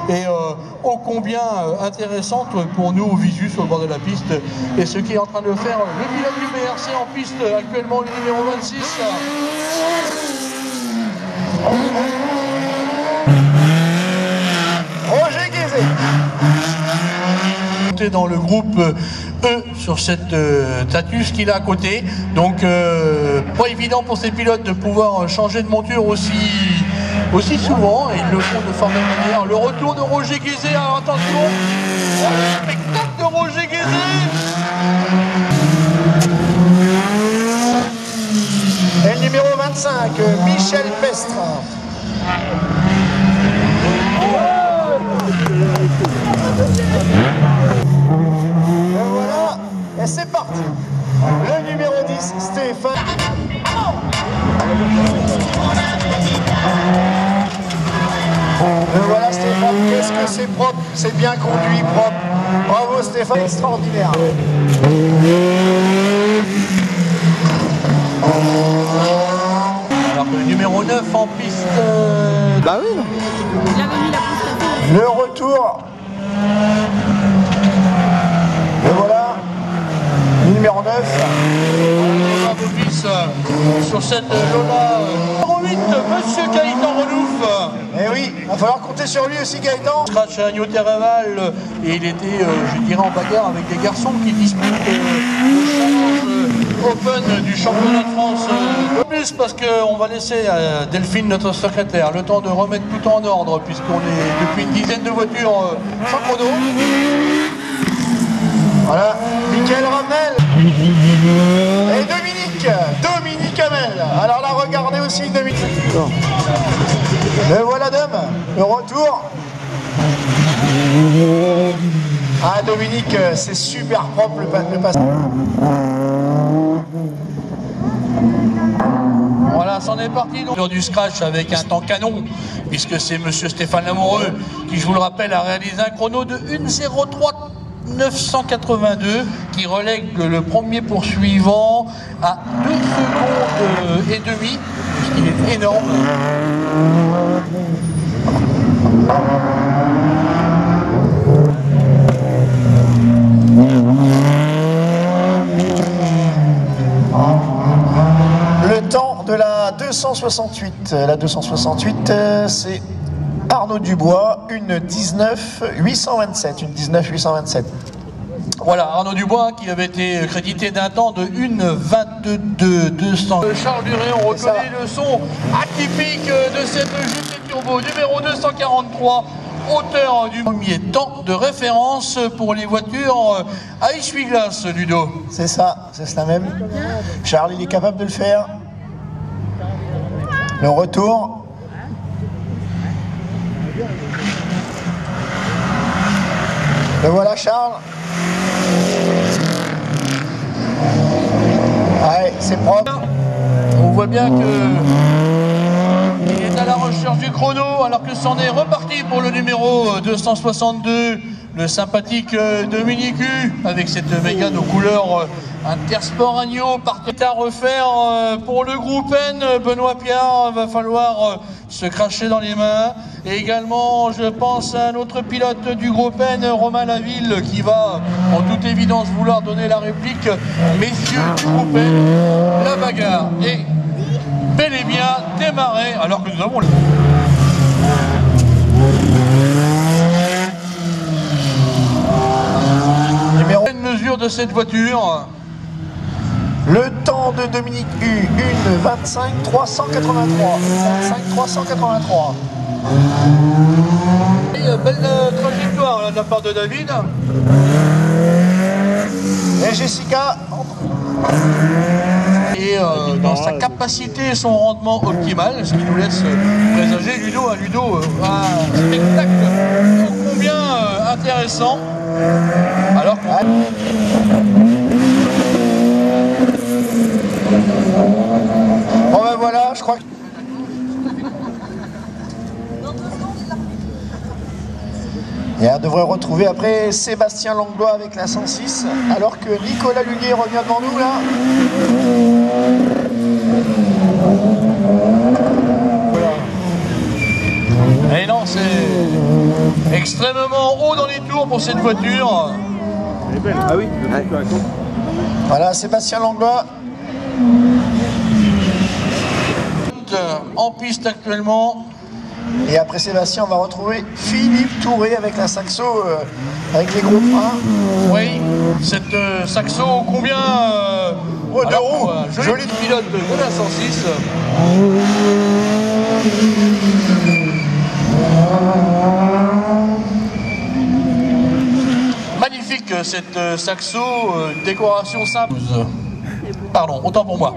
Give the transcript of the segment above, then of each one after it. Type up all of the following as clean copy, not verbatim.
est ô combien intéressante pour nous, visu sur le bord de la piste. Et ce qui est en train de faire le pilote du BRC en piste, actuellement le numéro 26. Roger Guézé. Dans le groupe E sur cette Tatus qu'il a à côté, donc pas évident pour ces pilotes de pouvoir changer de monture aussi souvent, et ils le font de formelle manière. Le retour de Roger Guézé, alors attention, le spectacle de Roger Guézé. Et le numéro 25, Michel Pestre. Et voilà, et c'est parti. Le numéro 10, Stéphane. Et voilà Stéphane, qu'est-ce que c'est propre, c'est bien conduit, propre. Bravo Stéphane, extraordinaire. Alors que le numéro 9 en piste... Bah oui. Il avait mis la pousse. Le retour. Et voilà, numéro 9. Sur cette Lola numéro 8, Monsieur Gaëtan Renouf. Et oui, il va falloir compter sur lui aussi Gaëtan. Scratch à Agneau Terreval, et il était, je dirais, en bagarre avec des garçons qui disputent le challenge Open du championnat de France. Plus parce qu'on va laisser Delphine, notre secrétaire, le temps de remettre tout en ordre, puisqu'on est depuis une dizaine de voitures sans chrono. Voilà, Michael Ramel. Et Dominique Hamel. Alors là, regardez aussi Dominique. Le voilà Dom, le retour. Ah Dominique, c'est super propre le passage. Voilà, c'en est parti donc du scratch avec un temps canon, puisque c'est Monsieur Stéphane Lamoureux qui, je vous le rappelle, a réalisé un chrono de 1:03.982 qui relègue le premier poursuivant à 2 secondes et demie, ce qui est énorme. Le temps de la 268. La 268, c'est Arnaud Dubois, une 19.827. Une 19.827. Voilà, Arnaud Dubois qui avait été crédité d'un temps de 1:22.200. Charles Duré, on reconnaît le son atypique de cette GT Turbo numéro 243, auteur du premier temps de référence pour les voitures à essuie-glace, Ludo. C'est ça, c'est ça même. Charles, il est capable de le faire. Le retour. Le voilà Charles. Ouais, c'est propre. On voit bien que il est à la recherche du chrono, alors que c'en est reparti pour le numéro 262, le sympathique Dominique U, avec cette Mégane aux couleurs Intersport Agneau. Partie à refaire pour le groupe N. Benoît Piard va falloir se cracher dans les mains. Et également, je pense à un autre pilote du groupe N, Romain Laville, qui va en toute évidence vouloir donner la réplique. Messieurs du groupe N, la bagarre est bel et bien démarrée, alors que nous avons une mesure de cette voiture. Le temps de Dominique U, une 25.383. 25.383. Belle trajectoire là, de la part de David. Et Jessica. Et dans sa capacité et son rendement optimal, ce qui nous laisse présager Ludo, un spectacle ô combien intéressant. Alors qu'on... Bon ben voilà, je crois que... Et on devrait retrouver après Sébastien Langlois avec la 106, alors que Nicolas Luguet revient devant nous là. Voilà. Et non, c'est extrêmement haut dans les tours pour cette voiture. Elle est belle. Ah oui, Voilà, Sébastien Langlois. En piste actuellement. Et après Sébastien, on va retrouver Philippe Touré avec la Saxo, avec les gros freins. Oui, cette Saxo combien deux roues. Joli pilote de la 106. Magnifique cette Saxo, décoration simple. Pardon, autant pour moi.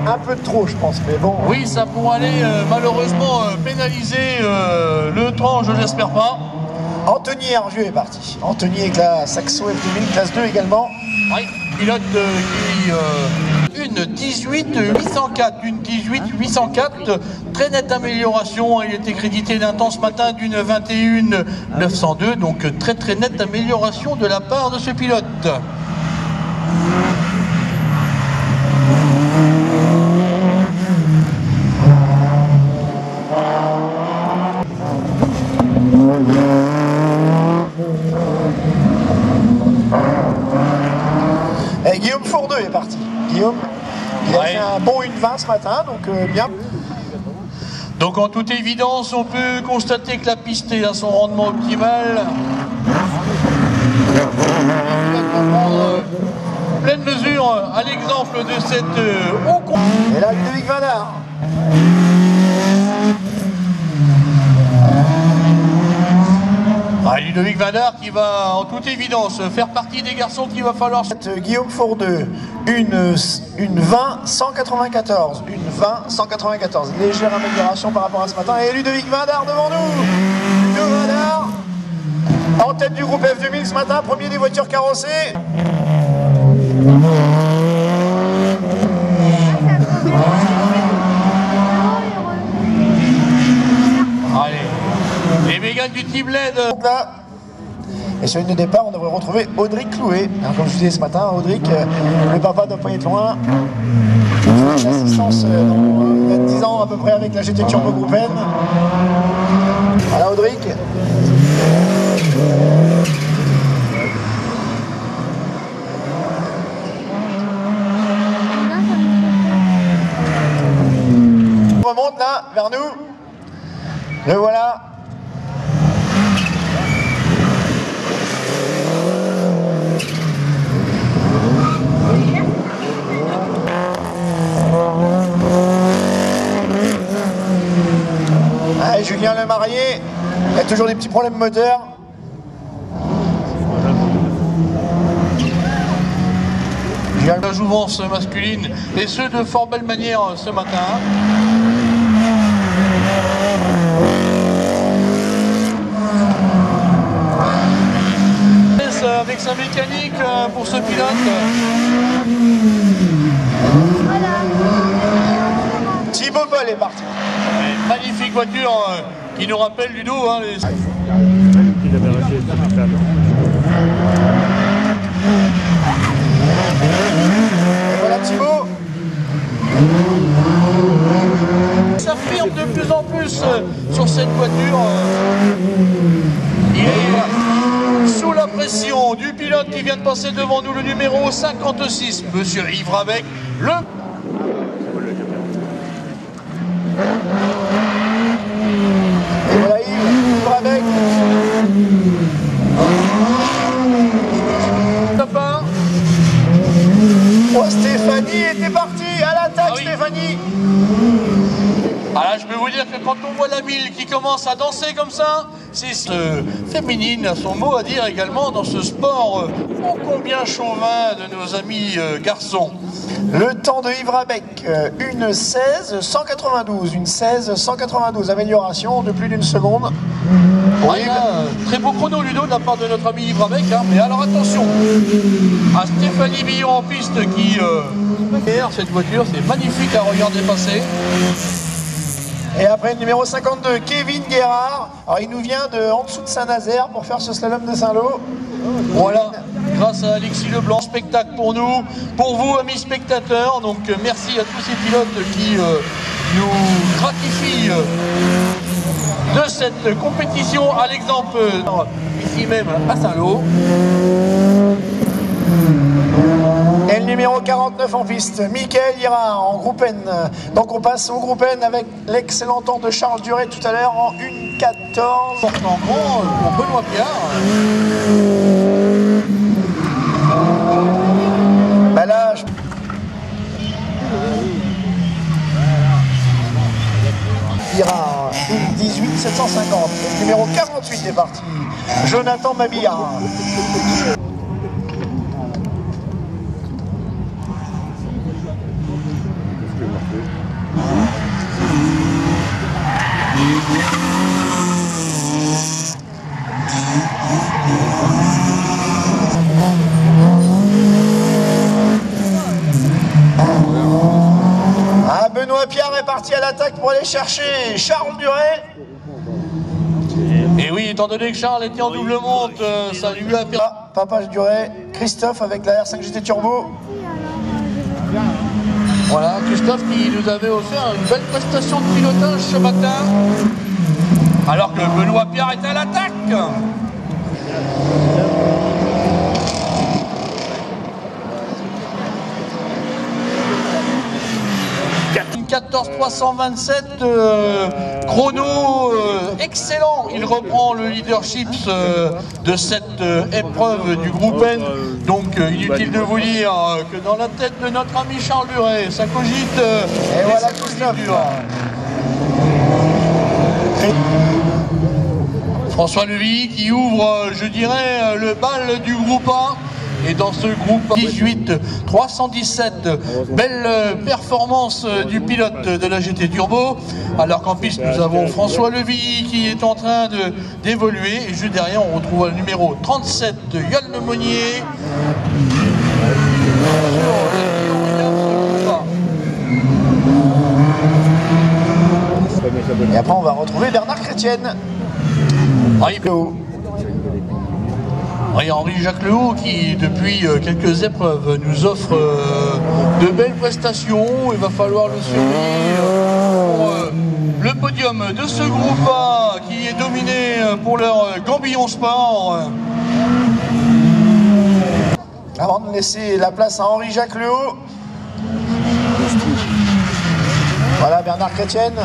Un peu de trop, je pense, mais bon. Oui, ça pourrait aller malheureusement pénaliser le tranche, je l'espère pas. Anthony Hervieux est parti. Anthony avec la Saxo F2000 classe 2 également. Oui, pilote qui une 18-804, une 18-804, très nette amélioration. Il était crédité d'un temps ce matin d'une 21-902, donc très nette amélioration de la part de ce pilote. Et Guillaume Fourdeux est parti. Guillaume, il a fait un bon 1,20 ce matin, donc bien. Donc en toute évidence, on peut constater que la piste est à son rendement optimal. Pleine mesure à l'exemple de cette haut. Et là, Ludovic Vindard. Ludovic Vindard qui va en toute évidence faire partie des garçons qu'il va falloir... Guillaume Fourdeux, une 20-194, une 20-194, légère amélioration par rapport à ce matin. Et Ludovic Vindard devant nous. Ludovic Vindard, en tête du groupe F2000 ce matin, premier des voitures carrossées. Allez, les méganes du Team LED. Et sur une de départ, on devrait retrouver Audric Clouet. Alors, comme je vous disais ce matin, Audric, le papa doit pas être loin. L'assistance il y a 10 ans à peu près avec la GT Turbo Group N. Voilà Audric. On remonte là, vers nous. Le voilà. Allez, Julien Lemarié, il y a toujours des petits problèmes moteurs. La jouvence masculine, et ce de fort belle manière ce matin. Avec sa mécanique pour ce pilote. Thibaut Boll est parti. Une magnifique voiture qui nous rappelle Ludo. Les... Et voilà Thibaut. Il s'affirme de plus en plus sur cette voiture. Il est sous la pression du pilote qui vient de passer devant nous, le numéro 56, Monsieur Yves Rabec, le... Et voilà Yves Rabec. Oh, Stéphanie était partie à l'attaque. Oui. Stéphanie. Alors je peux vous dire que quand on voit la mille qui commence à danser comme ça, c'est féminine a son mot à dire également dans ce sport ô combien chauvin de nos amis garçons. Le temps de Yves Rabec, une 16-192, une 16-192, amélioration de plus d'une seconde. Ah, très beau chrono Ludo de la part de notre ami Yves Rabec, hein. Mais alors attention à Stéphanie Billon en piste qui cette voiture, c'est magnifique à regarder passer. Et après le numéro 52, Kevin Guérard. Alors il nous vient de en dessous de Saint-Nazaire pour faire ce slalom de Saint-Lô. Voilà, grâce à Alexis Leblanc, spectacle pour nous, pour vous amis spectateurs. Donc merci à tous ces pilotes qui nous gratifient de cette compétition, à l'exemple ici même à Saint-Lô. Et le numéro 49 en piste, Michael Ira en groupe N. Donc on passe au groupe N avec l'excellent temps de Charles Duret tout à l'heure en 1:14. Portant grand pour Benoît Piard. Bah là, Ira, 1:18,750. Le numéro 48 est parti, Jonathan Mabillard. Benoît Piard est parti à l'attaque pour aller chercher Charles Duret. Et oui, étant donné que Charles était en double monte, ça lui a permis. Papa Duret, Christophe avec la R5 GT Turbo. Voilà, Christophe qui nous avait offert une belle prestation de pilotage ce matin, alors que Benoît Piard était à l'attaque. 14,327 chrono excellent. Il reprend le leadership de cette épreuve du groupe N. Donc inutile de vous dire que dans la tête de notre ami Charles Duret, ça cogite. Et voilà Christophe. François Levy qui ouvre, je dirais, le bal du groupe A. Et dans ce groupe 18-317, belle performance du pilote de la GT Turbo. Alors qu'en piste, nous avons François Levy qui est en train d'évoluer. Et juste derrière, on retrouve le numéro 37 de Yann Lemonnier. Et après, on va retrouver Bernard Chrétienne. Et Henri-Jacques Lehaut qui, depuis quelques épreuves, nous offre de belles prestations. Il va falloir le surveiller pour le podium de ce groupe A qui est dominé pour leur Gambillon Sport. Avant de laisser la place à Henri-Jacques Lehaut. Voilà Bernard Chrétienne.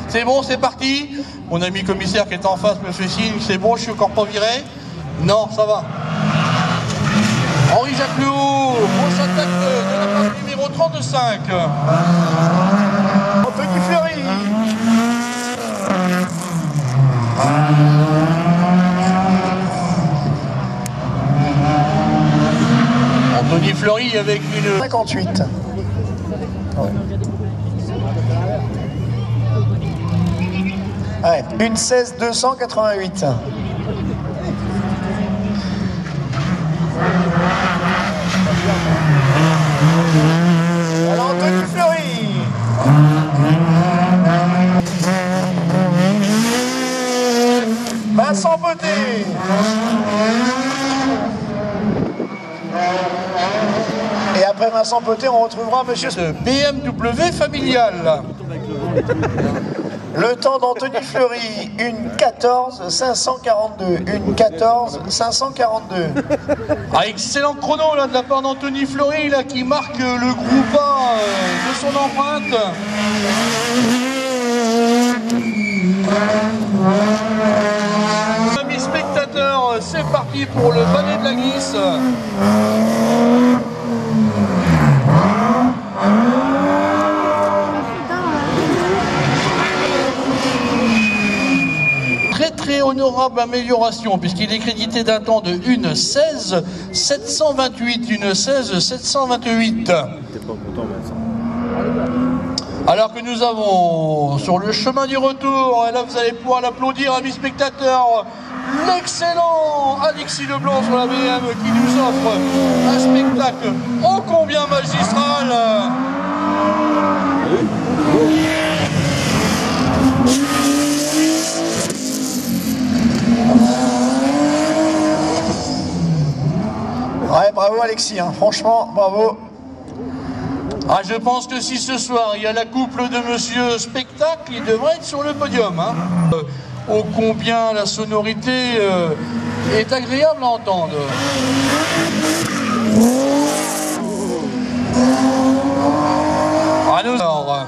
C'est bon, c'est parti. Mon ami commissaire qui est en face me fait signe, c'est bon, je suis encore pas viré. Non, ça va. Henri-Jacques Lehaut, grosse attaque de la place numéro 35. Anthony Fleury. Anthony Fleury avec une 58. Ouais. Ouais, une 16,288. Alors Anthony Fleury. Vincent Beauté. Et après Vincent Beauté, on retrouvera monsieur BMW familial. Le temps d'Anthony Fleury, 1:14,542. 1:14,542. Ah, excellent chrono là de la part d'Anthony Fleury là qui marque le groupe A de son empreinte. Amis spectateurs, c'est parti pour le balai de la glisse. Très honorable amélioration puisqu'il est crédité d'un temps de 1:16,728, 1:16,728. Alors que nous avons sur le chemin du retour, et là vous allez pouvoir l'applaudir amis spectateurs, l'excellent Alexis Leblanc sur la BM qui nous offre un spectacle ô combien magistral. Ouais, bravo Alexis, hein. Franchement, bravo. Ah, je pense que si ce soir il y a la couple de Monsieur Spectacle, il devrait être sur le podium. Hein. Ô combien la sonorité est agréable à entendre. Ah, nous alors.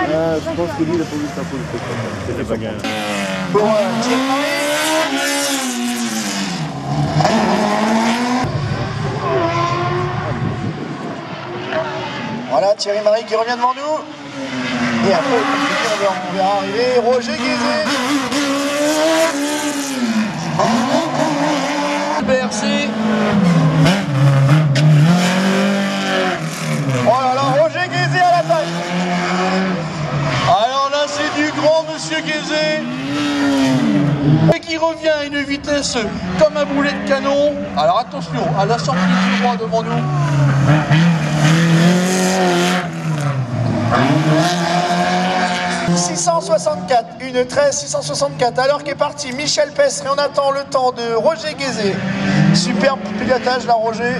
Je pense que lui, il a pas vu ça pour le spectacle. C'était pas gagné. Pour Thierry Marie. Voilà Thierry Marie qui revient devant nous. Et après, on verra arriver Roger Guézé. BRC. Oh là là, Roger Guézé à l'attaque. Alors là, c'est du grand Monsieur Guézé. Et qui revient à une vitesse comme un boulet de canon. Alors attention, à la sortie du droit devant nous. 664, une 13 664, alors qu'est parti Michel Pestre et on attend le temps de Roger Guézé. Superbe pilotage là Roger.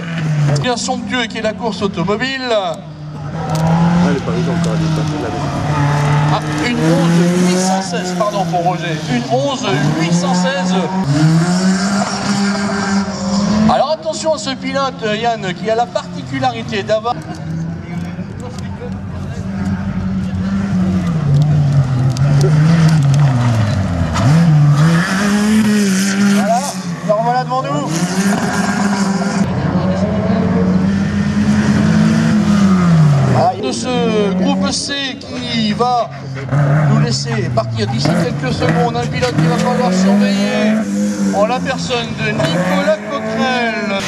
Bien somptueux qui est la course automobile. Elle est pas arrivée encore, elle est pas là. Ah, une 11 816, pardon pour Roger. Une 11 816. Alors attention à ce pilote Yann qui a la particularité d'avoir... Voilà, alors voilà devant nous. De ce groupe C qui va nous laisser partir d'ici quelques secondes, un pilote qu'il va falloir surveiller en la personne de Nicolas Coquerel.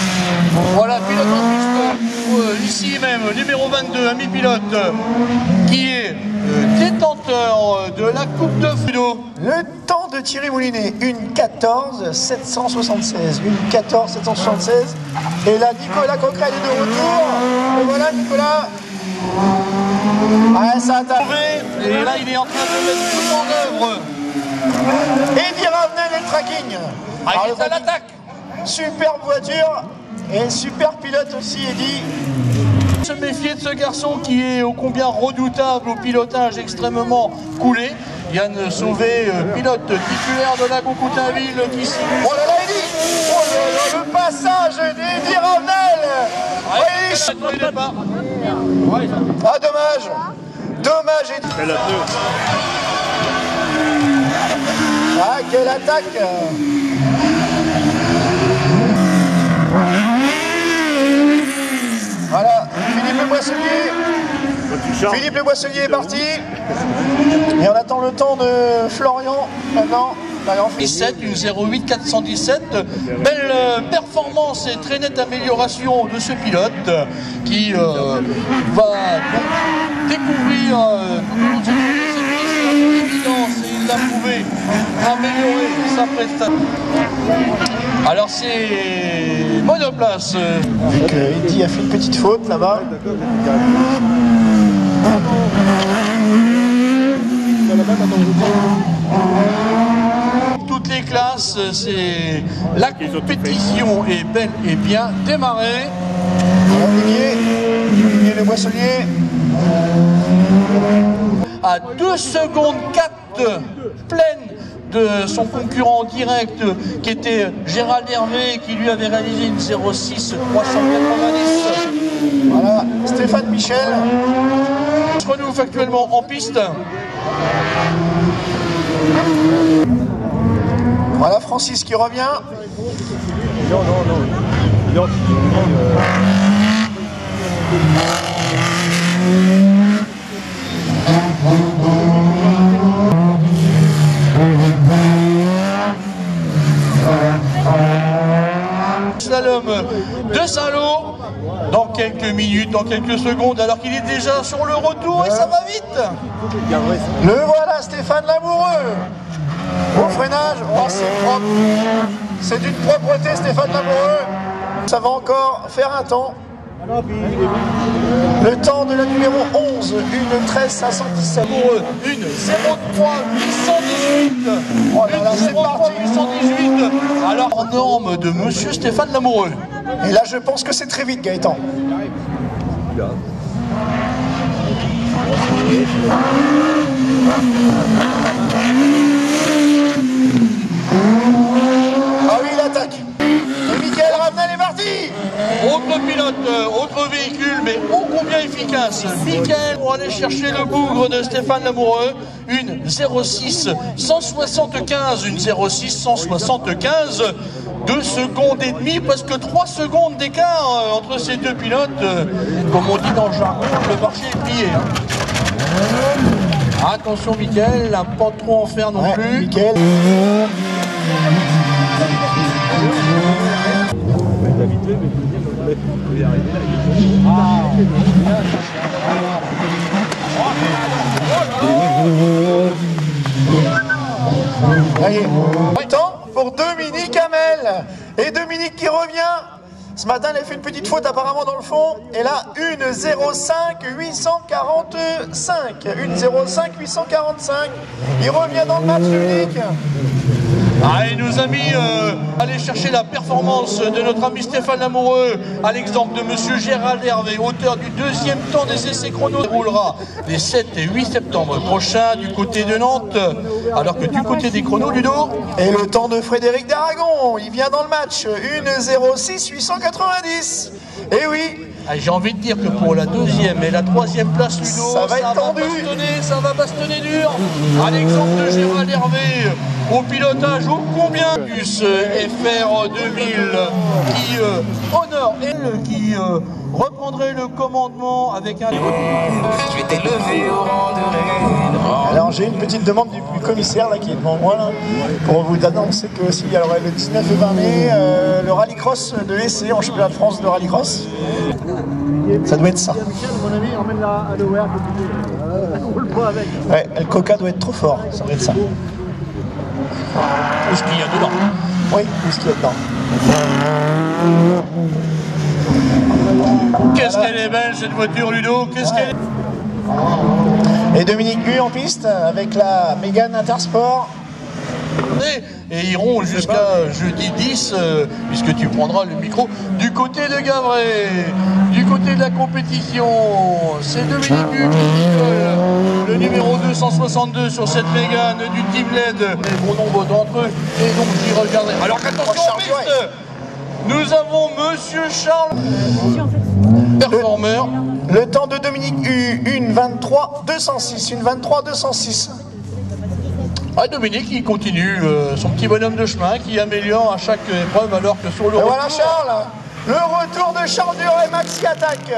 Voilà, pilote en piste, ici même, numéro 22, ami pilote, qui est détenteur de la Coupe de Fudo. Le temps de Thierry Moulinet, une 14 776, une 14 776. Et là, Nicolas Coquerel est de retour. Et voilà Nicolas. Ouais, ça attaque. Et là, il est en train de mettre tout en œuvre. Eddie Ravenel et le tracking. Ah, il est à l'attaque. Superbe voiture et super pilote aussi, Eddie. Se méfier de ce garçon qui est ô combien redoutable au pilotage extrêmement coulé. Yann Sauvé, pilote titulaire de la Coucoutainville qui simule. Oh là là, Eddie. Oh là là, le passage d'Eddie Ravenel. Le départ. Ah, dommage. Dommage, Eddie. Elle a pneu. Ah, quelle attaque. Voilà, Philippe Le Boisselier. Philippe Le Boisselier est parti. Et on attend le temps de Florian maintenant. 17, une 08 417, belle performance et très nette amélioration de ce pilote qui va donc découvrir tout au long de cette évidence et il l'a prouvé, améliorer sa prestation. Alors c'est monoplace. Avec Eddie a fait une petite faute là-bas. Toutes les classes, c'est la compétition est bel et bien démarrée. Olivier Le Boisselier. À 2 secondes 4 pleines de son concurrent direct qui était Gérald Hervé qui lui avait réalisé une 06 390. Voilà, Stéphane Michel. Je renouvelle actuellement en piste. Voilà Francis qui revient. Non. Slalom de Saint-Lô dans quelques minutes, dans quelques secondes, alors qu'il est déjà sur le retour et ça va vite. Le voilà Stéphane Lamoureux. Au freinage, oh, c'est propre. C'est d'une propreté, Stéphane Lamoureux. Ça va encore faire un temps. Le temps de la numéro 11, une 13 517. Une 03 818. Oh là là, c'est parti. 818. Alors, en norme de monsieur Stéphane Lamoureux. Et là, je pense que c'est très vite, Gaëtan. Ah oui, il attaque. Et Mickaël Ravenel est parti. Autre pilote, autre véhicule, mais ô combien efficace. Mickaël pour aller chercher le bougre de Stéphane Lamoureux. Une 06 175, une 06 175. 2 secondes et demie, presque 3 secondes d'écart entre ces deux pilotes. Comme on dit dans le jargon, le marché est plié. Attention Mickaël, n'a pas trop en faire non plus. Mickaël. Temps pour Dominique Hamel. Et Dominique qui revient. Ce matin, il a fait une petite faute apparemment dans le fond. Et là, une 05 845. Une 05 845. Il revient dans le match, Dominique. Ah, il nous a mis aller chercher la performance de notre ami Stéphane Lamoureux, à l'exemple de monsieur Gérald Hervé, auteur du deuxième temps des essais chrono, roulera les 7 et 8 septembre prochains du côté de Nantes, alors que du côté des chronos, Ludo. Et le temps de Frédéric d'Aragon, il vient dans le match, une 06 890. Et oui. Ah, j'ai envie de dire que pour la deuxième et la troisième place, Ludo, ça va être tendu. Ça va bastonner dur. À l'exemple de Gérald Hervé, au pilotage, ô combien plus FR 2000 qui honore et qui reprendrait le commandement avec un... Je t'ai levé au rang de reine. Alors j'ai une petite demande du commissaire là, qui est devant moi là, pour vous annoncer que s'il y aura le 19 et 20 mai, le rallycross de essai en championnat de France de rallycross. Ça doit être ça. Mon ami, emmène-la à l'Ower. Ouais, le coca doit être trop fort, ça doit être ça. Où est-ce qu'il y a dedans? Oui, où est-ce qu'il y a dedans? Qu'est-ce qu'elle est belle cette voiture, Ludo? Qu'est-ce qu'elle est... Et Dominique Hu en piste avec la Mégane Intersport. Et iront jusqu'à jeudi 10, puisque tu prendras le micro du côté de Gavray, du côté de la compétition. C'est Dominique Hu qui colle le numéro 262 sur cette Mégane du Team LED. Et bon nombre d'entre eux, et donc j'y regarderai. Alors qu'attention en piste, nous avons Monsieur Charles, performeur. Le temps de Dominique Hu, une 23 206, une 23 206. Ah, Dominique, il continue son petit bonhomme de chemin qui améliore à chaque épreuve, alors que sur le Et retour... voilà Charles, le retour de Charles Duret, Max qui attaque.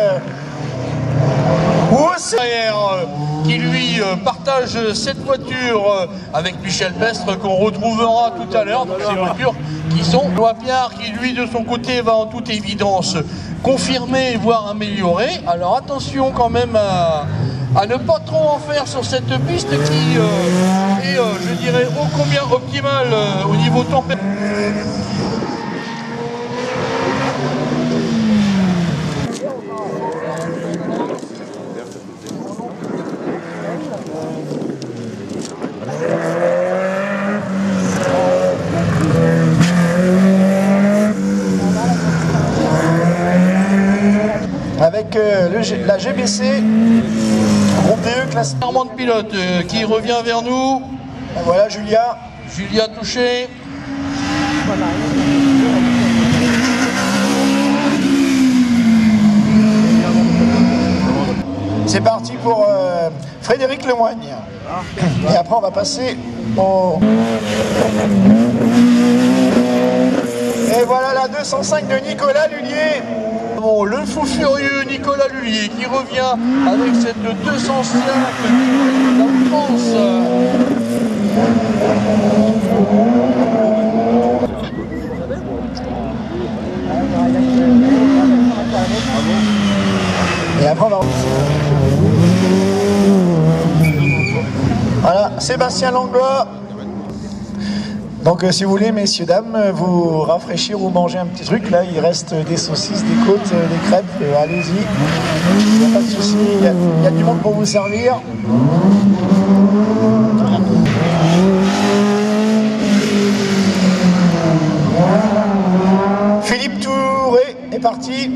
Qui lui partage cette voiture avec Michel Pestre qu'on retrouvera tout à l'heure. Donc ces voitures qui sont Loipiard qui lui de son côté va en toute évidence confirmer voire améliorer. Alors attention quand même à ne pas trop en faire sur cette piste qui est je dirais ô combien optimale au niveau température. Avec la GBC, groupe DE classe. Armand de pilote qui revient vers nous. Voilà Julia. Julia Touché. C'est parti pour Frédéric Lemoigne. Et après on va passer au... Et voilà la 205 de Nicolas Lullier. Bon, le fou furieux Nicolas Lullier qui revient avec cette 205 de la France. Et après on va... Voilà, Sébastien Langlois. Donc si vous voulez, messieurs, dames, vous rafraîchir ou manger un petit truc, là il reste des saucisses, des côtes, des crêpes, allez-y, il n'y a pas de souci, il y a du monde pour vous servir. Philippe Touré est parti.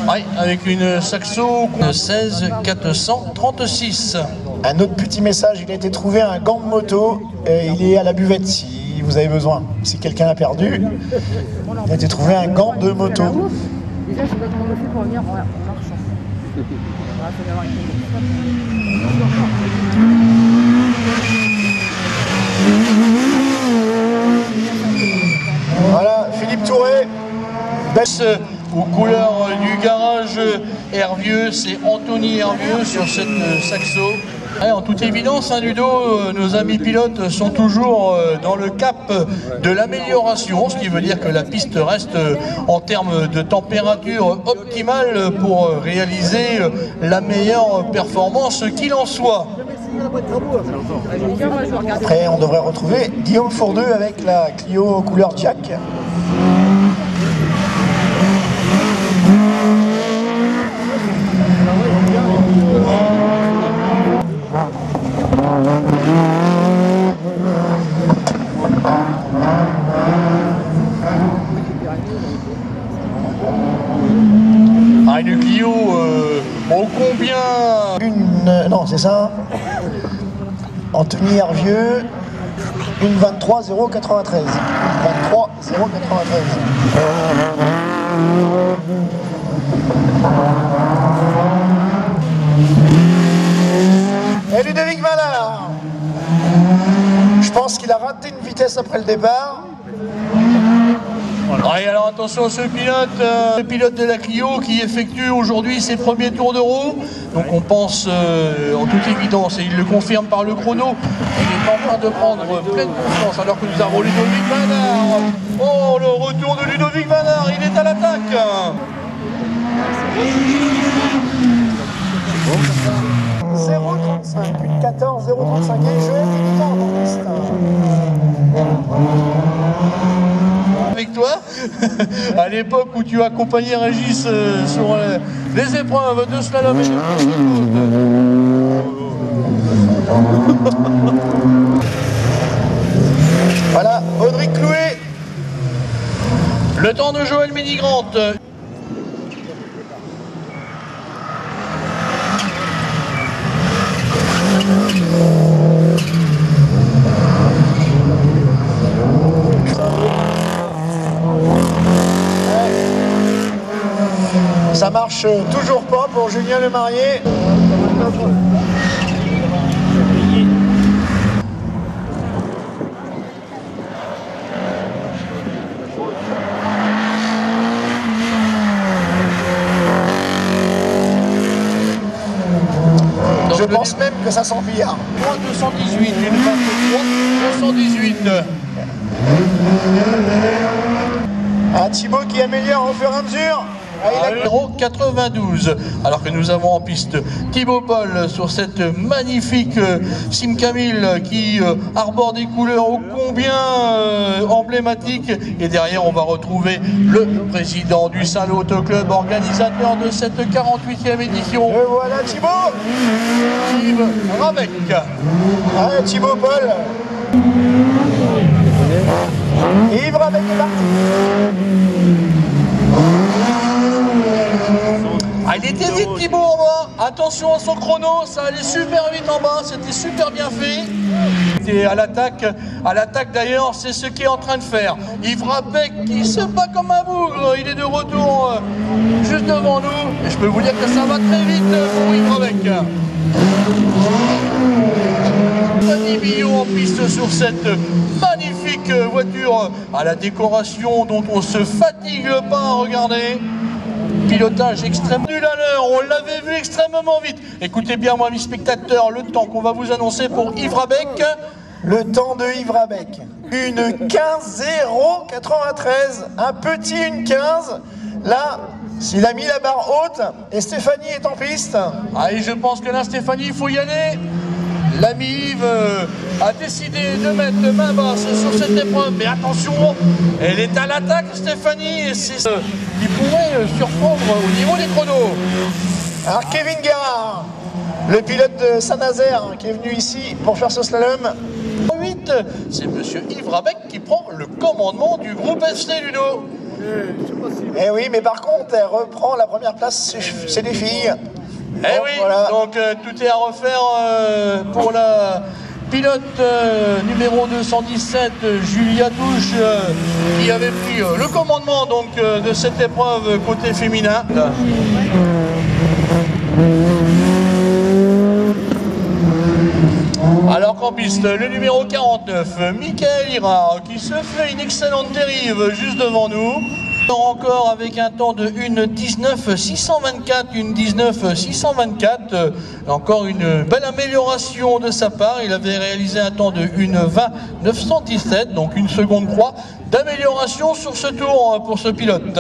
Oui, avec une Saxo 16 436. Un autre petit message, il a été trouvé un gant de moto, il est à la buvette si vous avez besoin. Si quelqu'un a perdu, il a été trouvé un gant de moto. Déjà, je sais pas comment on le fait pour venir en marchant. Voilà, Philippe Touré. Baisse aux couleurs du garage Hervieux, c'est Anthony Hervieux sur cette Saxo. Ouais, en toute évidence, Ludo, nos amis pilotes sont toujours dans le cap de l'amélioration, ce qui veut dire que la piste reste en termes de température optimale pour réaliser la meilleure performance qu'il en soit. Après, on devrait retrouver Guillaume Fourdeux avec la Clio couleur Jack. Ah, une Clio, ô combien Non, c'est ça. Anthony Hervieux, une 23 093. 23 093. Et Ludovic Valard. Je pense qu'il a raté une vitesse après le départ. Ouais, alors attention à ce pilote, le pilote de la Clio qui effectue aujourd'hui ses premiers tours de roue. Donc on pense en toute évidence, et il le confirme par le chrono, il est en train de prendre pleine confiance alors que nous avons Ludovic Valard. Oh, le retour de Ludovic Valard, il est à l'attaque. 0,35, une 14, 0,35 et je vais du temps dans l'instant. Avec toi, à l'époque où tu accompagnais Régis sur les épreuves de slalom et de Voilà, Audric Clouet. le temps de Joël Ménigrant. Ça marche toujours pas pour Julien Lemarié. Je pense même que ça s'empire. 218, une 23, 218. Un Thibaut qui améliore au fur et à mesure. Ah, il a... 92, alors que nous avons en piste Thibaut Paul sur cette magnifique Simca 1000 qui arbore des couleurs ô combien emblématiques. Et derrière on va retrouver le président du Saint-Lô Auto Club, organisateur de cette 48e édition. Et voilà Thibaut. Yves Rabec. Ah, Thibaut Paul. Yves Rabec est parti. Ah, il était vite Thibaut en bas, attention à son chrono, ça allait super vite en bas, c'était super bien fait. Et à l'attaque d'ailleurs, c'est ce qu'il est en train de faire. Yves Rabec qui se bat comme un bougre, il est de retour juste devant nous. Et je peux vous dire que ça va très vite pour Yves Rabec. Fanny Billot en piste sur cette magnifique voiture à la décoration dont on se fatigue pas à regarder. Pilotage extrêmement nul à l'heure, on l'avait vu extrêmement vite. Écoutez bien moi mes spectateurs, le temps qu'on va vous annoncer pour Yves Rabec. Le temps de Yves Rabec. Une 15-0-93, un petit une 15. Là, s'il a mis la barre haute et Stéphanie est en piste. Ah, et je pense que là Stéphanie, il faut y aller. L'ami Yves a décidé de mettre main basse sur cette épreuve, mais attention, elle est à l'attaque Stéphanie, et c'est ce qui pourrait surprendre au niveau des chronos. Alors Kevin Guérard, le pilote de Saint-Nazaire qui est venu ici pour faire ce slalom. 8, c'est monsieur Yves Rabec qui prend le commandement du groupe FC Ludo. Eh oui, mais par contre, elle reprend la première place, c'est des filles. Eh oui, voilà. donc tout est à refaire pour la pilote numéro 217, Julia Touche, qui avait pris le commandement donc, de cette épreuve côté féminin. Alors qu'en piste, le numéro 49, Michael Ira, qui se fait une excellente dérive juste devant nous. Encore avec un temps de 1:19.624, 1:19.624. Encore une belle amélioration de sa part. Il avait réalisé un temps de 1:20.917, donc 1 seconde croix d'amélioration sur ce tour pour ce pilote.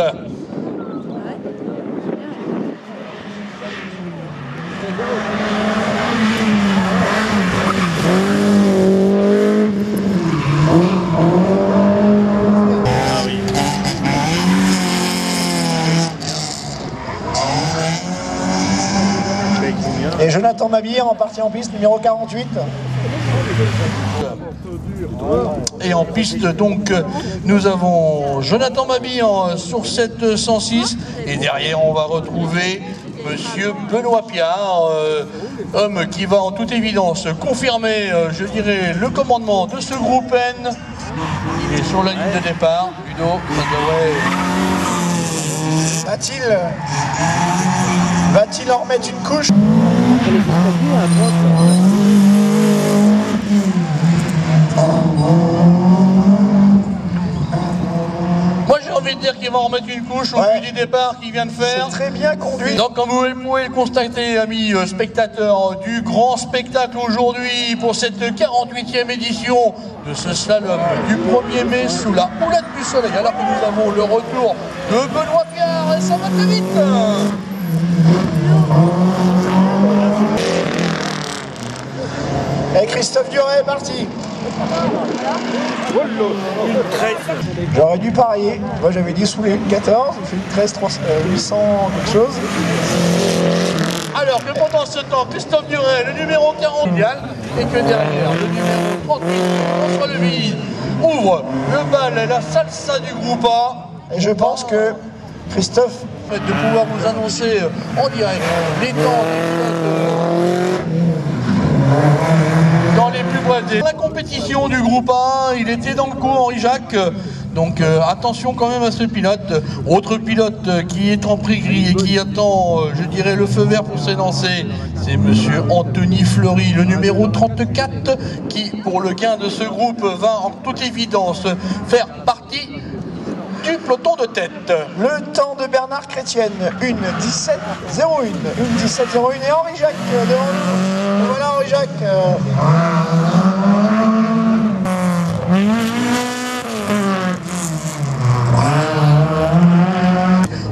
Et Jonathan Mabir en partie en piste, numéro 48. Et en piste, donc, nous avons Jonathan Mabir sur cette 106. Et derrière, on va retrouver monsieur Benoît Piard, homme qui va en toute évidence confirmer, je dirais, le commandement de ce groupe N. Il est sur la ligne de départ. Ludo, ça devrait... Va-t-il en remettre une couche? Moi j'ai envie de dire qu'il va en remettre une couche au vu du départ qu'il vient de faire. C'est très bien conduit. Donc comme vous pouvez le constater, amis spectateurs du grand spectacle aujourd'hui pour cette 48e édition de ce slalom du 1er mai sous la houlette du soleil, alors que nous avons le retour de Benoît Piard et ça va très vite. Et Christophe Duret est parti. J'aurais dû parier. Moi j'avais dit sous les 14, il fait une 13 800 quelque chose. Alors que pendant ce temps, Christophe Duret, le numéro 40 mondial, et que derrière, le numéro 38, François Leville, ouvre le bal et la salsa du groupe A. Et je pense que Christophe... De pouvoir vous annoncer en direct les temps dans les plus brefs délais. La compétition du groupe A, il était dans le coup, Henri Jacques. Donc attention quand même à ce pilote. Autre pilote qui est en prix gris et qui attend, je dirais, le feu vert pour s'élancer, c'est monsieur Anthony Fleury, le numéro 34, qui pour le gain de ce groupe va en toute évidence faire partie du peloton de tête. Le temps de Bernard Chrétienne, 1:17.01. 1:17.01 et Henri Jacques devant nous. Voilà Henri Jacques.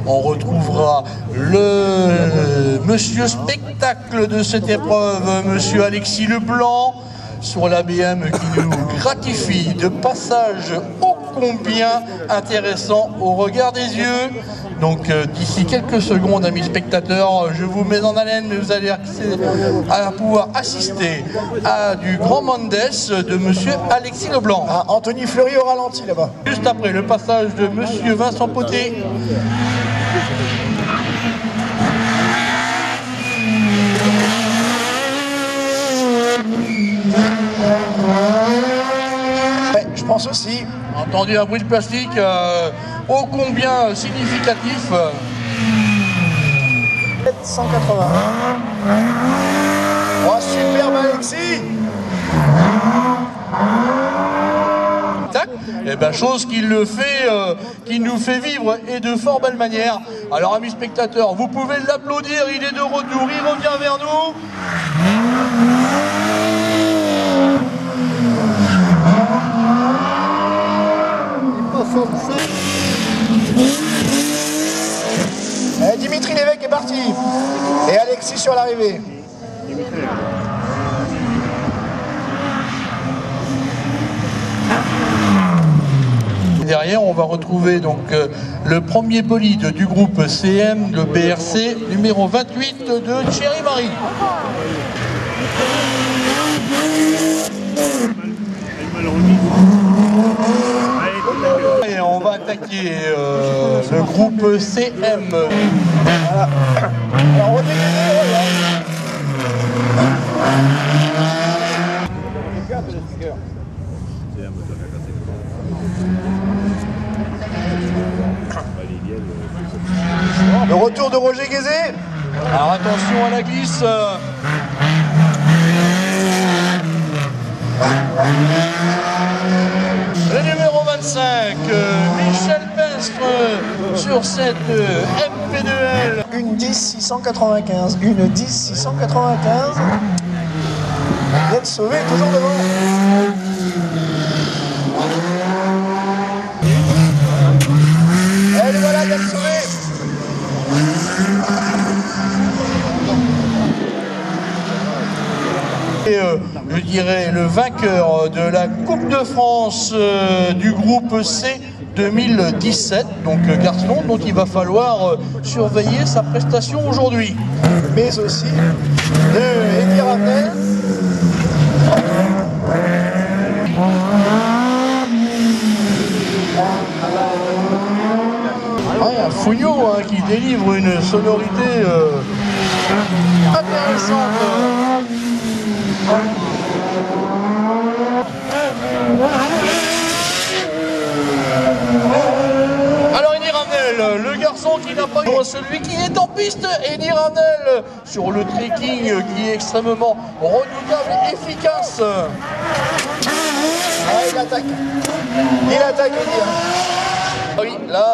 On retrouvera le monsieur spectacle de cette épreuve, monsieur Alexis Leblanc, sur la BM qui nous gratifie de passage ô combien intéressant au regard des yeux. Donc d'ici quelques secondes, amis spectateurs, je vous mets en haleine, vous allez pouvoir assister à du Grand Mondes de monsieur Alexis Leblanc. Ah, Anthony Fleury au ralenti là-bas. Juste après le passage de monsieur Vincent Poté. Ouais, je pense aussi. Entendu un bruit de plastique ô combien significatif. 180. Oh, superbe Alexis. Et bien chose qui le fait, qui nous fait vivre et de fort belle manière. Alors amis spectateurs, vous pouvez l'applaudir, il est de retour, il revient vers nous. Et Dimitri Lévesque est parti. Et Alexis sur l'arrivée. derrière, on va retrouver donc le premier bolide du groupe CM, le BRC numéro 28 de Thierry Marie. Et on va attaquer le groupe CM. Voilà. Alors, on le retour de Roger Guézé. Alors attention à la glisse. Le numéro 25, Michel Pestre sur cette MP2L. Une 10 695, une 10 695. Yann Sauvé est toujours devant. Et voilà Yann Sauvé. Et je dirais le vainqueur de la Coupe de France du groupe C 2017, donc Garcelon, dont il va falloir surveiller sa prestation aujourd'hui. Mais aussi de Eddie Ravenel. Un Fouillot qui délivre une sonorité intéressante. Alors Eddie Ravenel, le garçon qui n'a pas eu celui qui est en piste, Eddie Ravenel sur le trekking qui est extrêmement redoutable et efficace. Ah, il attaque. Il attaque Eddie. Oui, là...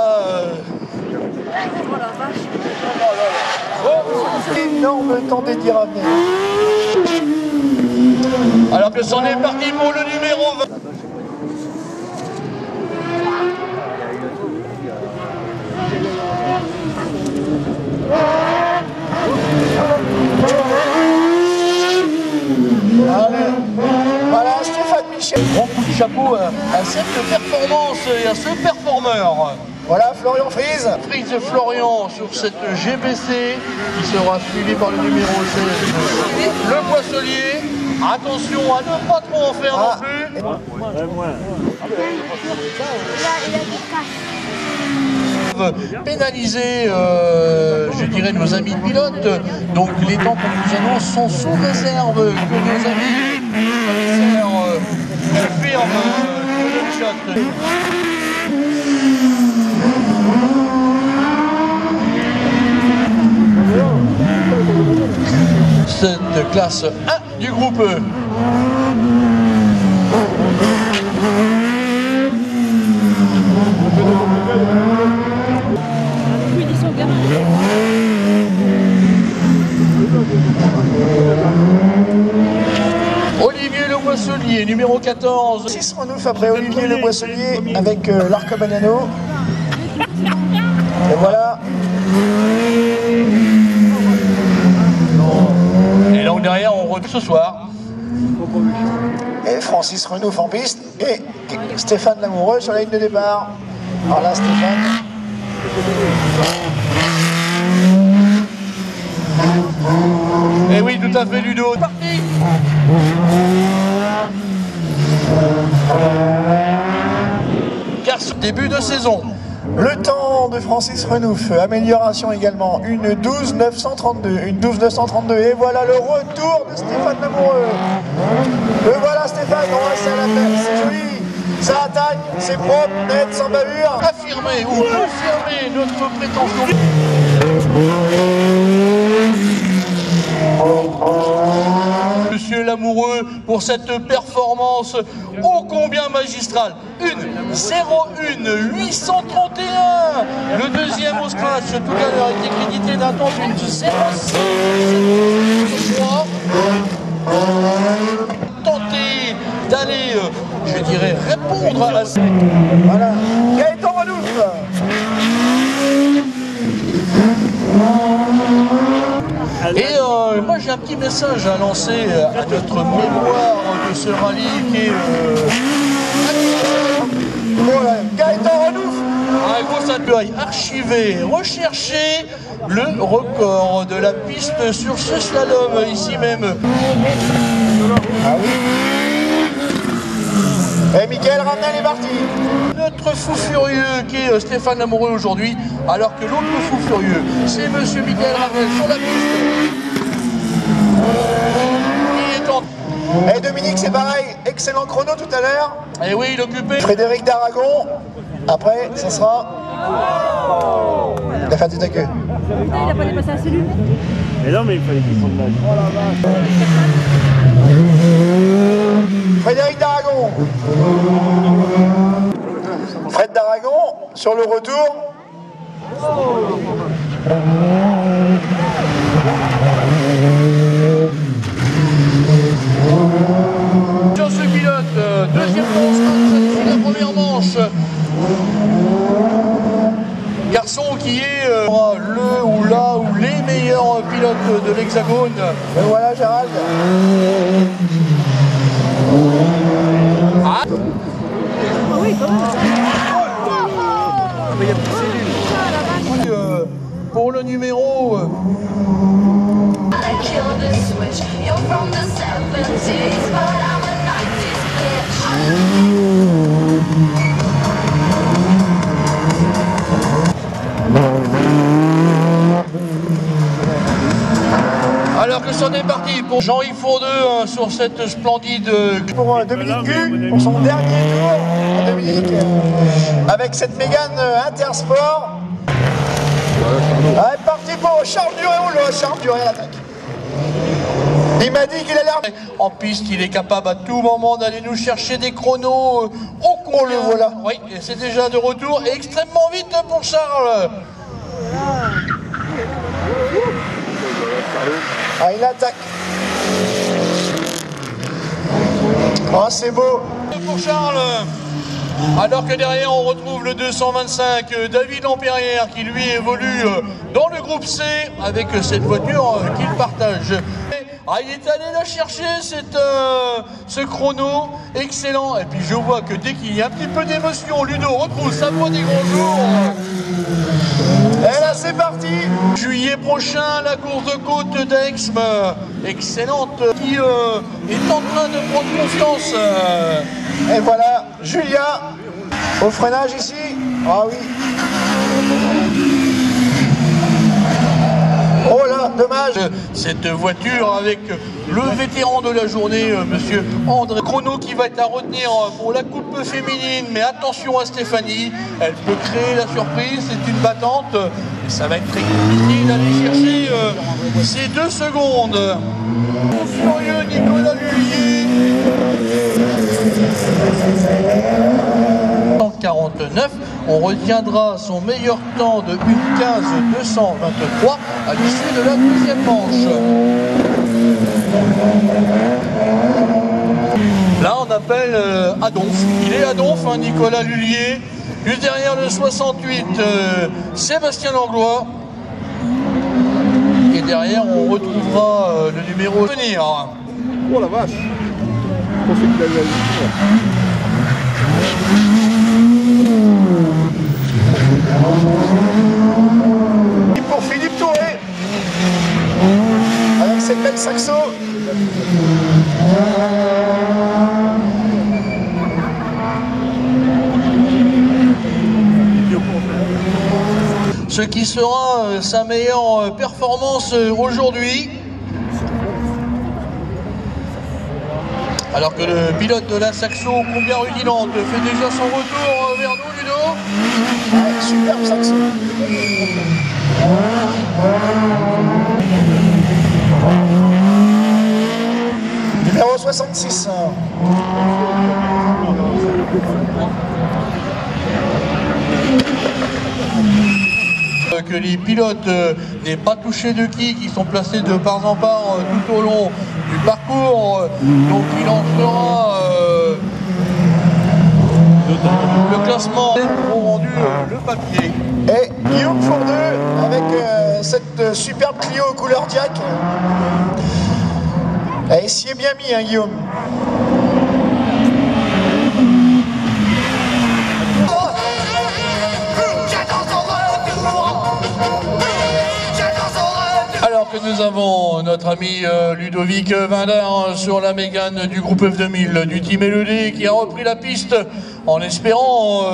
Énorme temps d'Eddie Ravenel. Alors que c'en est parti pour le numéro 20. Allez. Voilà Stéphane Michel. Grand coup de chapeau à cette performance et à ce performeur. Voilà Florian Frise. Frise Florian sur cette GBC qui sera suivi par le numéro 16, le Poisselier. Attention à ne pas trop en faire non plus. Pénaliser, je dirais, nos amis pilotes. Donc les temps qu'on nous annonce sont sous réserve que nos amis confirment le chat. Cette classe 1 du groupe E. Olivier Le Boisselier, numéro 14. 6 Renouf après Olivier Le Boisselier avec l'Arco Bagnano. Et voilà. Et donc derrière, on retrouve ce soir. Et Francis Renouf en piste. Et Stéphane Lamoureux sur la ligne de départ. Alors là, Stéphane. Et oui, tout à fait, Ludo. Parti. Car ce début de saison. Le temps de Francis Renouf, amélioration également, une 12 932, une 12 932, et voilà le retour de Stéphane Lamoureux. Et voilà Stéphane, on reste à la paix, c'est joli, ça attaque, c'est propre, net, sans bavure. Affirmer ou confirmer notre prétention. Monsieur Lamoureux pour cette performance ô combien magistrale. Une 01 831. Le deuxième au scratch tout à l'heure est crédité d'un temps d'une 06. Tenter d'aller, je dirais, répondre à ça. Voilà, Gaëtan Renouf. Et moi j'ai un petit message à lancer à notre mémoire de ce rallye qui est Voilà, Gaëtan Renouf. Un gros accueil archivé, recherché le record de la piste sur ce slalom, ici même. Ah oui. Et Mickaël Ramnel est parti. Notre fou furieux qui est Stéphane Lamoureux aujourd'hui, alors que l'autre fou furieux, c'est monsieur Mickaël Ramnel sur la piste. Il est en... Et Dominique, c'est pareil, excellent chrono tout à l'heure. Et oui, il occupait. Frédéric d'Aragon. Après, ça sera la fin de ta queue. Putain, il a pas dépassé la cellule. Mais non, mais il fallait qu'il s'en aille. Frédéric d'Aragon. Fred d'Aragon, sur le retour. Sur ce pilote, deuxième manche, la première manche. Garçon qui est le ou la ou les meilleurs pilotes de l'Hexagone. Et voilà Gérald. Ah. Oui, quand même. Pour le numéro alors que c'en est parti pour Jean-Yves Fourdeux sur cette splendide... Pour Dominique Gu, pour son dernier tour, Dominique, avec cette Mégane Intersport. Allez, parti pour Charles Duréon, le Charles Duréon à l'attaque. Il m'a dit qu'il a l'air... En piste, il est capable à tout moment d'aller nous chercher des chronos au combien. Oh, le voilà. Oui, et c'est déjà de retour et extrêmement vite pour Charles. Ah, il attaque. Oh, c'est beau. Pour Charles. Alors que derrière on retrouve le 225 David Lampérière qui lui évolue dans le groupe C avec cette voiture qu'il partage. Ah, il est allé la chercher ce chrono excellent. Et puis je vois que dès qu'il y a un petit peu d'émotion, Ludo retrouve sa voix des grands jours. Et là c'est parti. Juillet prochain, la course de côte d'Aixme, excellente, qui est en train de prendre confiance. Et voilà, Julia, au freinage ici. Ah oui. Oh là, dommage. Cette voiture avec le vétéran de la journée, monsieur André Chrono, qui va être à retenir pour la coupe féminine. Mais attention à Stéphanie, elle peut créer la surprise, c'est une battante. Et ça va être très compliqué d'aller chercher ces 2 secondes. Furieux Nicolas Lullier. 149, on retiendra son meilleur temps de 1:15-223 à l'issue de la deuxième manche. Là on appelle à Donf, il est à Donf, hein, Nicolas Lullier, juste derrière le 68, Sébastien Langlois, et derrière on retrouvera le numéro à venir. Oh la vache. Je pensais qu'il allait aller. Et pour Philippe Touré, avec cette belle saxo. Ce qui sera sa meilleure performance aujourd'hui. Alors que le pilote de la Saxo combien rudilante fait déjà son retour vers nous, Ludo. Ouais, superbe saxo. Numéro 66. Que les pilotes n'aient pas touché de qui sont placés de part en part tout au long du parcours. Donc il en fera le classement au rendu le papier. Et Guillaume Fourneux avec cette superbe Clio couleur Diac. Et s'y est bien mis, hein, Guillaume. que nous avons notre ami Ludovic Vindard sur la Mégane du groupe F2000 du Team Élodé qui a repris la piste en espérant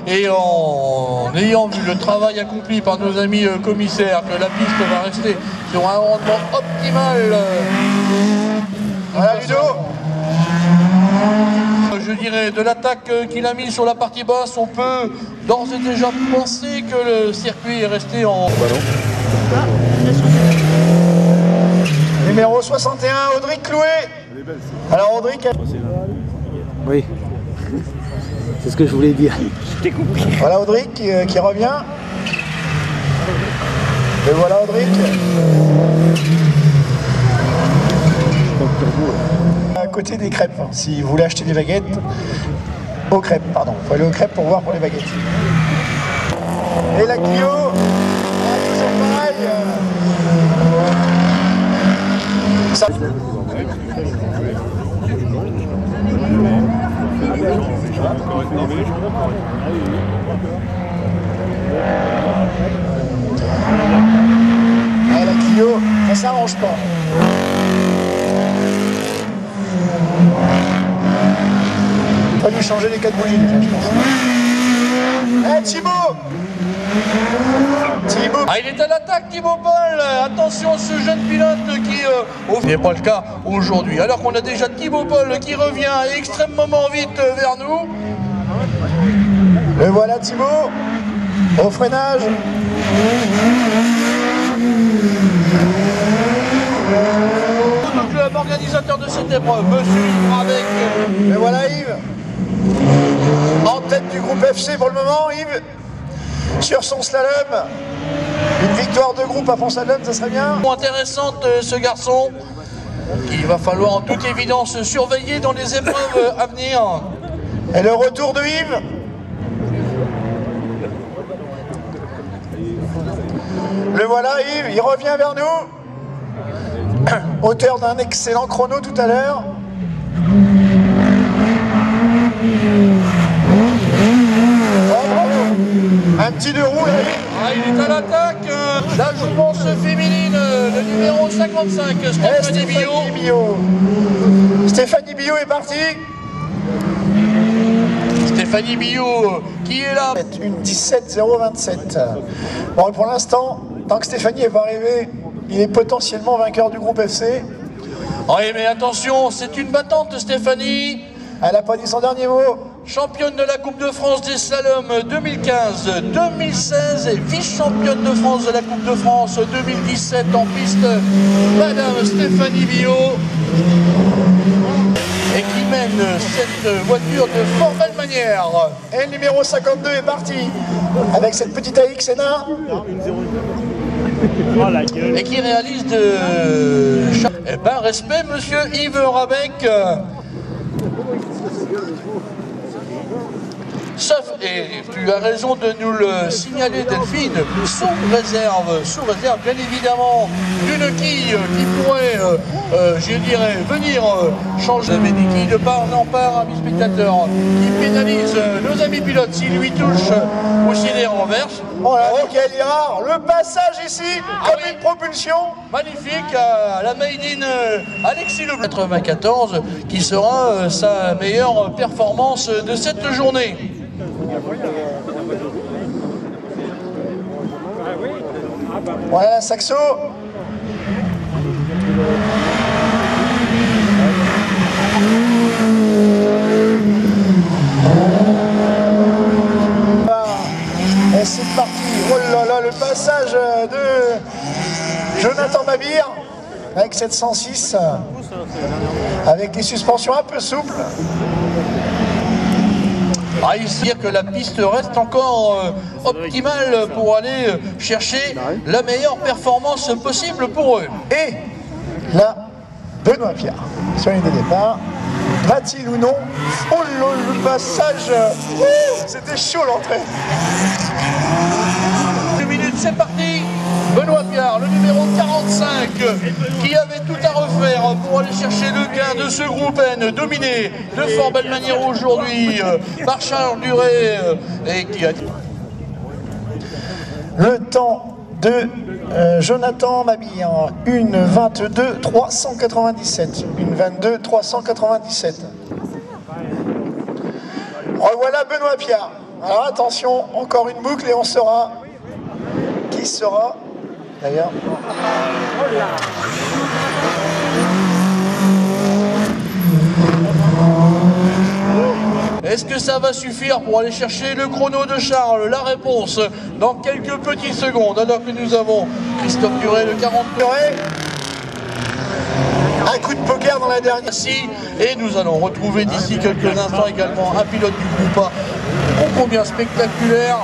et en ayant vu le travail accompli par nos amis commissaires que la piste va rester sur un rendement optimal. Voilà Ludo. Je dirais de l'attaque qu'il a mis sur la partie basse, on peut d'ores et déjà penser que le circuit est resté en ballon. Numéro 61, Audric Clouet. Alors Audric... Oui, c'est ce que je voulais dire. Je t'ai compris. Voilà Audric qui revient. Et voilà Audric. À côté des crêpes, hein. Si vous voulez acheter des baguettes, aux crêpes, pardon. Il faut aller aux crêpes pour voir pour les baguettes. Et la Clio, toujours pareil. Ça... Ah, la Clio, ça s'arrange pas. Il va lui changer les 4 bougies déjà, je pense. Eh Thibaut! Ah, il est à l'attaque, Thibaut Paul. Attention à ce jeune pilote qui n'est pas le cas aujourd'hui. Alors qu'on a déjà Thibaut Paul qui revient extrêmement vite vers nous. Et voilà Thibaut au freinage. Le club organisateur de cette épreuve, monsieur Yves avec. Et voilà Yves en tête du groupe FC pour le moment. Yves sur son slalom. Une victoire de groupe à fond slalom, ça serait bien. Intéressante ce garçon qu'il va falloir en toute évidence surveiller dans les épreuves à venir. Et le retour de Yves. Le voilà Yves, il revient vers nous. Auteur d'un excellent chrono tout à l'heure. Un petit deux roues là. Ah, il est à l'attaque. La jouvence féminine, le numéro 55, Stéphanie Billot. Stéphanie Billot est partie. Stéphanie Billot qui est là. Une 17,027. Bon, et pour l'instant, tant que Stéphanie n'est pas arrivée, il est potentiellement vainqueur du groupe FC. Oui, mais attention, c'est une battante, Stéphanie. Elle n'a pas dit son dernier mot. Championne de la Coupe de France des slaloms 2015, 2016 et vice-championne de France de la Coupe de France 2017 en piste, Madame Stéphanie Billot. Et qui mène cette voiture de fort belle manière. Et le numéro 52 est parti avec cette petite AX Sénat. Et qui réalise de... Eh ben, respect, monsieur Yves Rabec. Sauf, et tu as raison de nous le signaler Delphine, sous réserve bien évidemment d'une quille qui pourrait, je dirais, venir changer mais des quilles de part en part, amis spectateurs, qui pénalisent nos amis pilotes s'ils lui touchent ou s'ils les renversent. Oh là, quel rare, le passage ici, comme une propulsion. Magnifique, à la Made in Alexis Leblanc 94, qui sera sa meilleure performance de cette journée. Voilà la Saxo. Et c'est parti. Oh là là, le passage de Jonathan Babir avec cette 106 avec des suspensions un peu souples. Ah, il faut dire que la piste reste encore optimale pour aller chercher la meilleure performance possible pour eux. Et là, Benoît Pierre, sur les deux départs, va-t-il ou non? Oh là, le passage, c'était chaud l'entrée. 2 minutes, c'est parti. Benoît Pierre, le numéro 45, qui avait tout à refaire pour aller chercher le gain de ce groupe N, dominé de fort belle manière aujourd'hui par Charles Duré, et qui a... Le temps de Jonathan Mabille en 1:22:397. 1:22:397. Revoilà Benoît Piard. Alors attention, encore une boucle et on saura qui sera d'ailleurs. Est-ce que ça va suffire pour aller chercher le chrono de Charles? La réponse dans quelques petites secondes, alors que nous avons Christophe Duret, le 40 Duret. Un coup de poker dans la dernière. Et nous allons retrouver d'ici quelques instants également un pilote du groupe A, ô combien spectaculaire,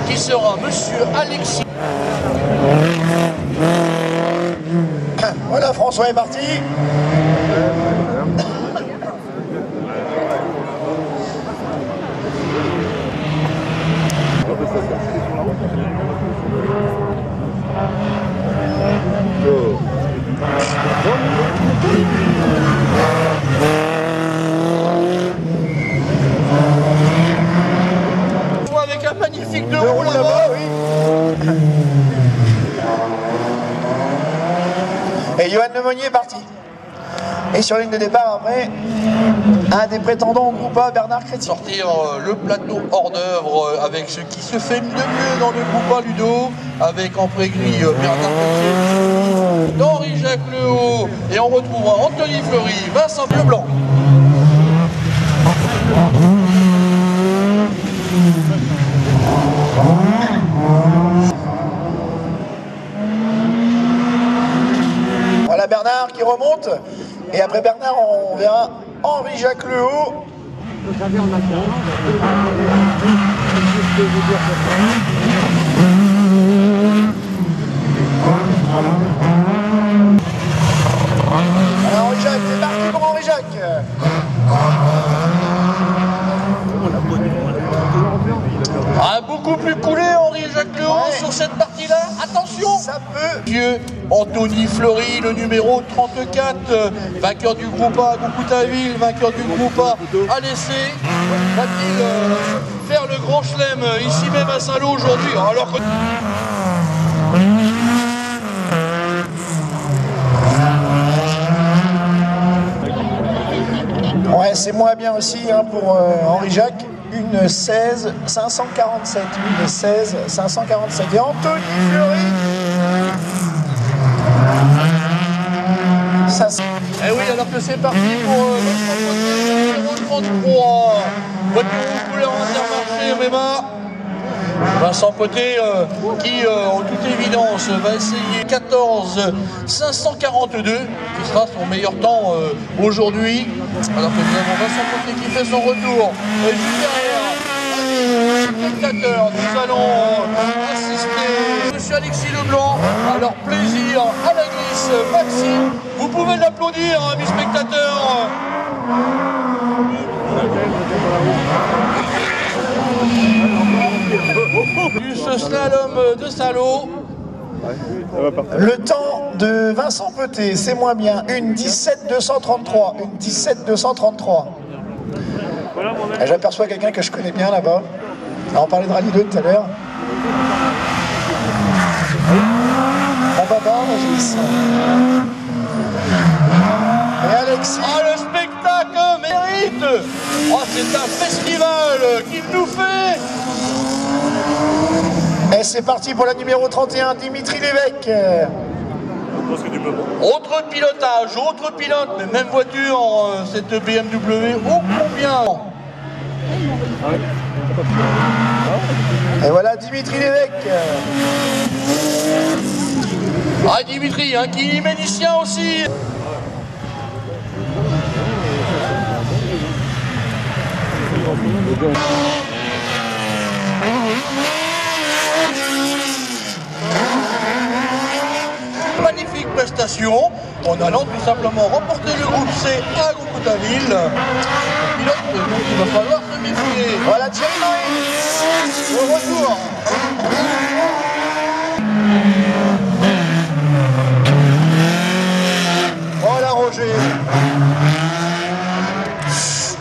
qui sera Monsieur Alexis. Voilà, François est parti. Avec un magnifique deux Deux roues roues là-bas, là-bas, oui. Et Johan Lemonnier est parti. Et sur ligne de départ après, un des prétendants au groupe A, Bernard Chrétien. sortir le plateau hors d'œuvre avec ce qui se fait de mieux dans le groupe A Ludo, avec en pré-grille Bernard Chrétien, Henri-Jacques Lehaut, et on retrouvera Anthony Fleury, Vincent Leblanc. Voilà Bernard qui remonte. Et après Bernard, on verra Henri-Jacques Lehaut. Alors Henri-Jacques, c'est parti pour Henri-Jacques. Beaucoup plus coulé Henri-Jacques Lehaut sur cette partie-là. Attention, Ça peut. Monsieur Anthony Fleury, le numéro 34, vainqueur du groupe A, Goukouta-Ville, vainqueur du groupe A, ALC, va-t-il faire le grand chelem ici même à Saint-Lô aujourd'hui, alors que... Ouais, c'est moins bien aussi hein, pour Henri-Jacques. Une 16 547. Une 16 547. Et Anthony Fleury. Ça, Eh oui, alors que c'est parti pour le 33. Voiture couleur Intermarché MMA. Vincent Poté qui, en toute évidence, va essayer 14 542, qui sera son meilleur temps aujourd'hui. Alors que nous avons Vincent Poté qui fait son retour. Et juste derrière, spectateurs, nous allons assister Monsieur Alexis Leblanc à leur plaisir à la glisse. Maxime, vous pouvez l'applaudir, amis spectateurs. Ce slalom de Saint-Lô. le temps de Vincent Poté, c'est moins bien. Une 17 233. Une 17 233. Et j'aperçois quelqu'un que je connais bien là-bas. Alors, on parlait de Rallye 2 tout à l'heure. Mon papa, Régis. Et Alexis. Ah, le spectacle mérite. Oh, c'est un festival qu'il nous fait. Et c'est parti pour la numéro 31, Dimitri Lévesque. Autre pilotage, autre pilote, mais même voiture, cette BMW, ô combien. Et voilà Dimitri Lévesque. Ah, Dimitri, hein, qui est médicien aussi. Magnifique prestation, en allant tout simplement remporter le groupe C à Goukouta-Ville. Pilote dont il va falloir se méfier. Voilà Thierry Marie. Au retour. Voilà Roger.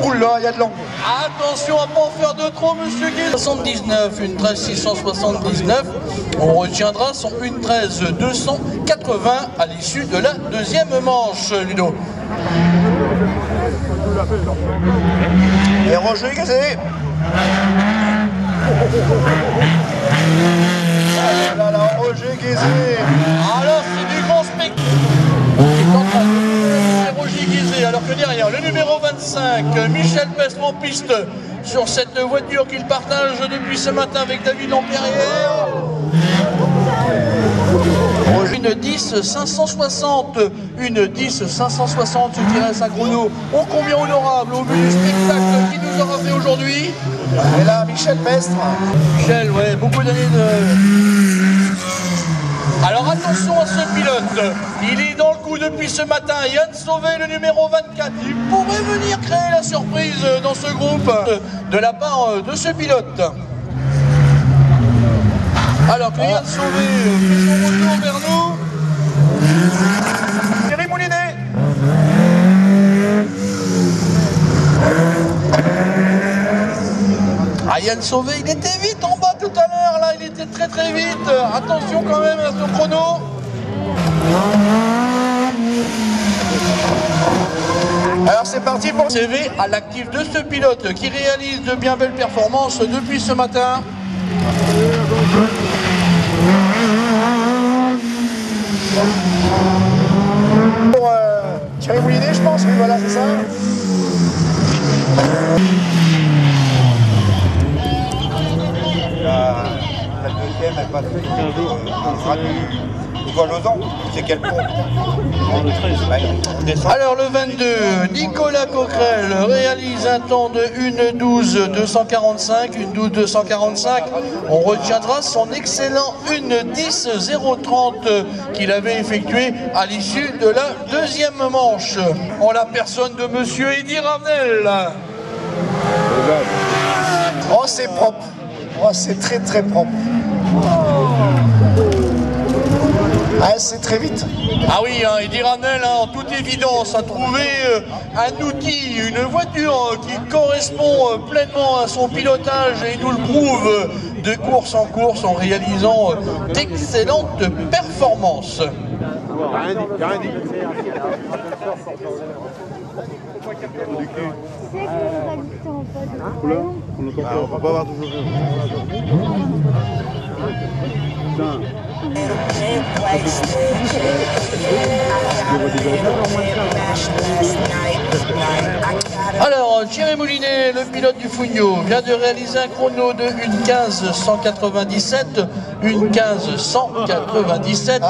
Oula, il y a de l'angle. Attention à pas en faire de trop, monsieur Guy. 79, une 13 679. On retiendra son une 13 280 à l'issue de la deuxième manche, Ludo. Et Roger Gazé. Oh là là, Roger Gazé. Alors c'est du grand spectacle. C'est Roger Guizet, alors que derrière le numéro 25, Michel Pestre en piste sur cette voiture qu'il partage depuis ce matin avec David Lampérière. Une 10 560, une 10 560 qui reste un chrono ô combien honorable au vu du spectacle qu'il nous aura fait aujourd'hui. Et là, Michel Pestre. Michel, ouais, beaucoup d'années de... Alors attention à ce pilote, il est dans le coup depuis ce matin, Yann Sauvé, le numéro 24, il pourrait venir créer la surprise dans ce groupe de la part de ce pilote. Alors que Yann Sauvé fait son retour vers nous. Thierry Moulinet. Ah, Yann Sauvé, il était vite en bas tout à l'heure, là, il était très très vite. Attention quand même à ce chrono. Alors c'est parti pour... CV à l'actif de ce pilote qui réalise de bien belles performances depuis ce matin. Pour Thierry Moulinet, je pense, oui, voilà, c'est ça. La deuxième, elle passe du Voie-Lausanne. C'est quel pont? Alors le 22, Nicolas Coquerel réalise un temps de 1 12 245, une 12 245. On retiendra son excellent 1 10 030 qu'il avait effectué à l'issue de la deuxième manche. En la personne de monsieur Eddy Ravenel. Oh, c'est propre. Oh, c'est très très propre. Ah, c'est très vite. Ah oui, hein, Eddy Ravenel, hein, en toute évidence, a trouvé un outil, une voiture qui correspond pleinement à son pilotage et il nous le prouve de course en course en réalisant d'excellentes performances. On va pas avoir toujours. Alors, Thierry Moulinet, le pilote du Fugno, vient de réaliser un chrono de 1 15 197, 1 15 197.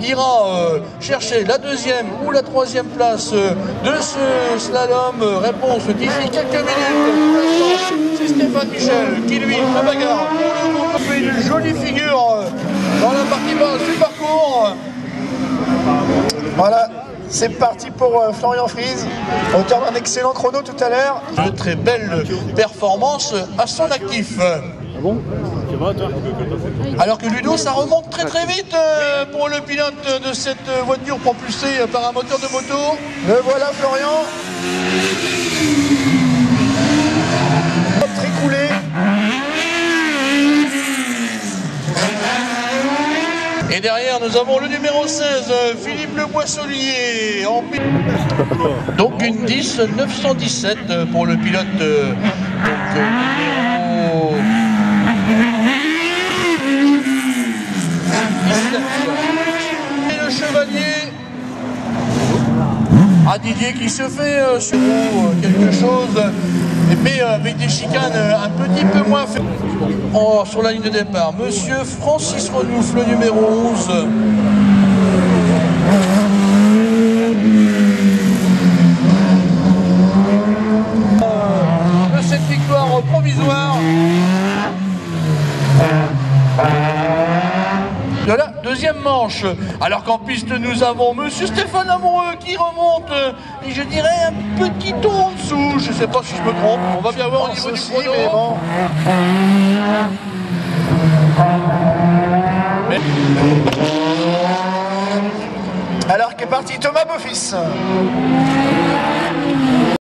Ira chercher la deuxième ou la troisième place de ce slalom. Réponse d'ici quelques minutes. C'est Stéphane Michel qui lui la bagarre. On fait une jolie figure dans la partie basse du parcours. Voilà, c'est parti pour Florian Friese, auteur d'un excellent chrono tout à l'heure. De très belles performances à son actif. Ah bon? Ça va toi? Alors que Ludo, ça remonte très très vite pour le pilote de cette voiture propulsée par un moteur de moto. Le voilà Florian. Très coulé. Et derrière, nous avons le numéro 16, Philippe Le Poissonnier. Donc une 10 917 pour le pilote. Et le chevalier à Didier qui se fait sur quelque chose, mais avec des chicanes un petit peu moins faibles. Oh, sur la ligne de départ, monsieur Francis Renouf, le numéro 11. De cette victoire provisoire de la deuxième manche. Alors qu'en piste nous avons monsieur Stéphane Amoureux qui remonte, et je dirais un petit ton en dessous. Je ne sais pas si je me trompe, on va bien voir au niveau du chrono. Mais bon. Alors qu'est parti Thomas Beaufils.